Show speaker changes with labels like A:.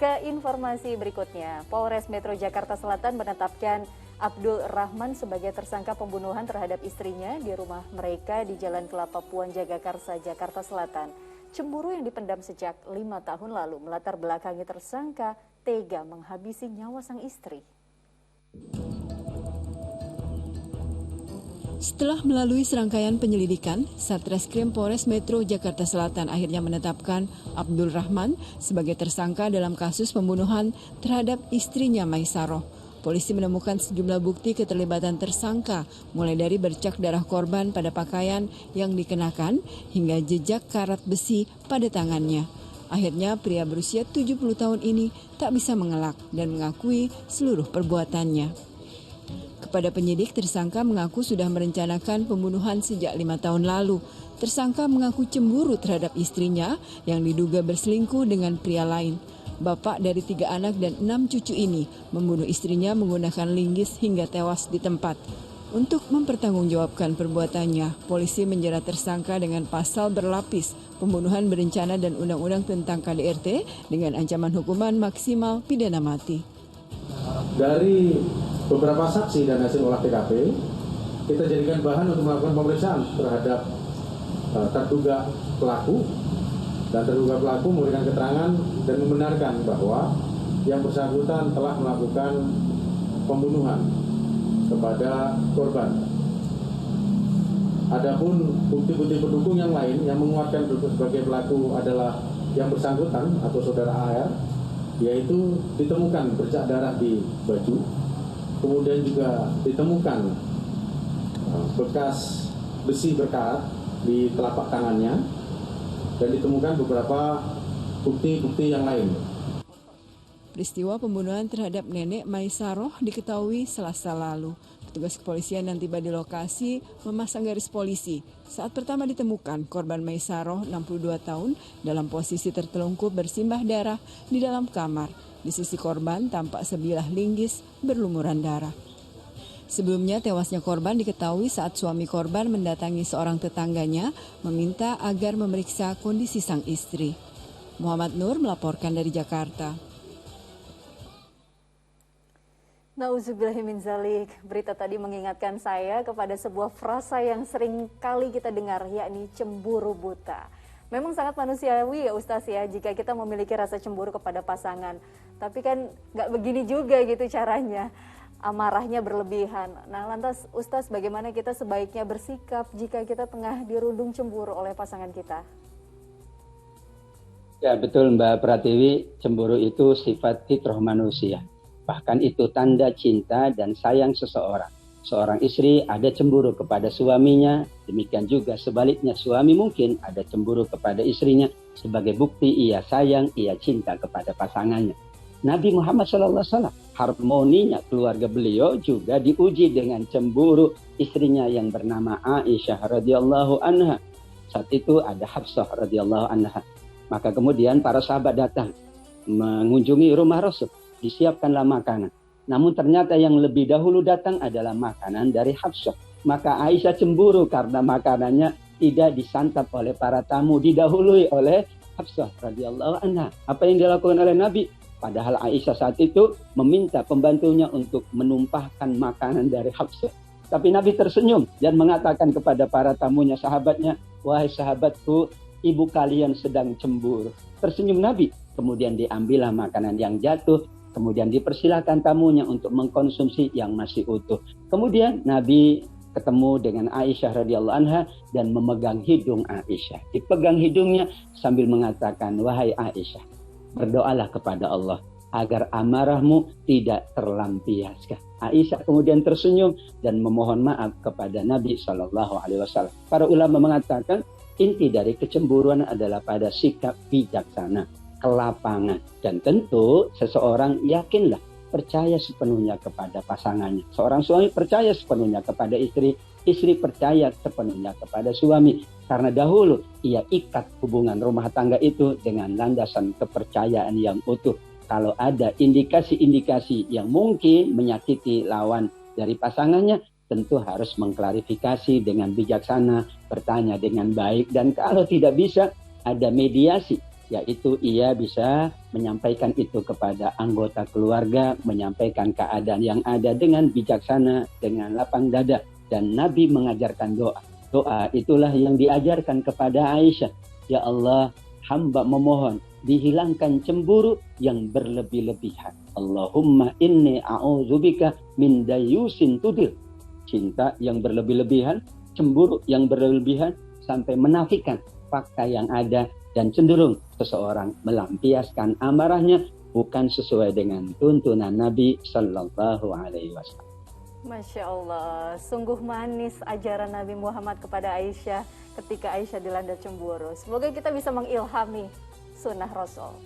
A: Ke informasi berikutnya, Polres Metro Jakarta Selatan menetapkan Abdul Rahman sebagai tersangka pembunuhan terhadap istrinya di rumah mereka di Jalan Kelapa Puan Jagakarsa, Jakarta Selatan. Cemburu yang dipendam sejak 5 tahun lalu melatar belakangi tersangka tega menghabisi nyawa sang istri.
B: Setelah melalui serangkaian penyelidikan, Satreskrim Polres Metro Jakarta Selatan akhirnya menetapkan Abdul Rahman sebagai tersangka dalam kasus pembunuhan terhadap istrinya Maisaroh. Polisi menemukan sejumlah bukti keterlibatan tersangka, mulai dari bercak darah korban pada pakaian yang dikenakan hingga jejak karat besi pada tangannya. Akhirnya pria berusia 70 tahun ini tak bisa mengelak dan mengakui seluruh perbuatannya. Kepada penyidik, tersangka mengaku sudah merencanakan pembunuhan sejak 5 tahun lalu. Tersangka mengaku cemburu terhadap istrinya yang diduga berselingkuh dengan pria lain. Bapak dari 3 anak dan 6 cucu ini membunuh istrinya menggunakan linggis hingga tewas di tempat. Untuk mempertanggungjawabkan perbuatannya, polisi menjerat tersangka dengan pasal berlapis, pembunuhan berencana dan undang-undang tentang KDRT dengan ancaman hukuman maksimal pidana mati.
C: Dari beberapa saksi dan hasil olah TKP, kita jadikan bahan untuk melakukan pemeriksaan terhadap terduga pelaku, dan terduga pelaku memberikan keterangan dan membenarkan bahwa yang bersangkutan telah melakukan pembunuhan kepada korban. Adapun bukti-bukti pendukung yang lain yang menguatkan sebagai pelaku adalah yang bersangkutan atau saudara AR, yaitu ditemukan bercak darah di baju, kemudian juga ditemukan bekas besi berkarat di telapak tangannya, dan ditemukan beberapa bukti-bukti yang lain.
B: Peristiwa pembunuhan terhadap nenek Maisaroh diketahui Selasa lalu. Petugas kepolisian yang tiba di lokasi memasang garis polisi. Saat pertama ditemukan, korban Maisaroh 62 tahun dalam posisi tertelungkup bersimbah darah di dalam kamar. Di sisi korban tampak sebilah linggis berlumuran darah. Sebelumnya tewasnya korban diketahui saat suami korban mendatangi seorang tetangganya meminta agar memeriksa kondisi sang istri. Muhammad Nur melaporkan dari Jakarta.
A: Nauzubillahiminzalik, berita tadi mengingatkan saya kepada sebuah frasa yang sering kali kita dengar, yakni cemburu buta. Memang sangat manusiawi ya Ustaz ya, jika kita memiliki rasa cemburu kepada pasangan. Tapi kan nggak begini juga gitu caranya, amarahnya berlebihan. Nah lantas Ustaz, bagaimana kita sebaiknya bersikap jika kita tengah dirundung cemburu oleh pasangan kita?
D: Ya betul Mbak Pratiwi, cemburu itu sifat fitrah manusia. Bahkan itu tanda cinta dan sayang seseorang. Seorang istri ada cemburu kepada suaminya, demikian juga sebaliknya suami mungkin ada cemburu kepada istrinya sebagai bukti ia sayang, ia cinta kepada pasangannya. Nabi Muhammad SAW, harmoninya keluarga beliau juga diuji dengan cemburu istrinya yang bernama Aisyah radhiyallahu anha. Saat itu ada Hafsah radhiyallahu anha. Maka kemudian para sahabat datang mengunjungi rumah Rasul. Disiapkanlah makanan. Namun ternyata yang lebih dahulu datang adalah makanan dari Hafsah. Maka Aisyah cemburu karena makanannya tidak disantap oleh para tamu, didahului oleh Hafsah radhiyallahu anha. Apa yang dilakukan oleh Nabi? Padahal Aisyah saat itu meminta pembantunya untuk menumpahkan makanan dari Hafsah. Tapi Nabi tersenyum dan mengatakan kepada para tamunya, sahabatnya, wahai sahabatku, ibu kalian sedang cemburu. Tersenyum Nabi. Kemudian diambillah makanan yang jatuh. Kemudian dipersilakan tamunya untuk mengkonsumsi yang masih utuh. Kemudian Nabi ketemu dengan Aisyah radhiyallahu anha dan memegang hidung Aisyah. Dipegang hidungnya sambil mengatakan, wahai Aisyah, berdoalah kepada Allah agar amarahmu tidak terlampiaskan. Aisyah kemudian tersenyum dan memohon maaf kepada Nabi SAW. Para ulama mengatakan inti dari kecemburuan adalah pada sikap bijaksana, kelapangan, dan tentu seseorang yakinlah percaya sepenuhnya kepada pasangannya. Seorang suami percaya sepenuhnya kepada istri, istri percaya sepenuhnya kepada suami. Karena dahulu ia ikat hubungan rumah tangga itu dengan landasan kepercayaan yang utuh. Kalau ada indikasi-indikasi yang mungkin menyakiti lawan dari pasangannya, tentu harus mengklarifikasi dengan bijaksana, bertanya dengan baik, dan kalau tidak bisa, ada mediasi yaitu ia bisa menyampaikan itu kepada anggota keluarga, menyampaikan keadaan yang ada dengan bijaksana, dengan lapang dada. Dan Nabi mengajarkan doa. Doa itulah yang diajarkan kepada Aisyah. Ya Allah, hamba memohon dihilangkan cemburu yang berlebih-lebihan. Allahumma inni a'udzubika min dayusin tudil. Cinta yang berlebih-lebihan, cemburu yang berlebihan, sampai menafikan fakta yang ada dan cenderung seseorang melampiaskan amarahnya bukan sesuai dengan tuntunan Nabi Sallallahu Alaihi Wasallam.
A: Masya Allah, sungguh manis ajaran Nabi Muhammad kepada Aisyah ketika Aisyah dilanda cemburu. Semoga kita bisa mengilhami sunnah Rasul.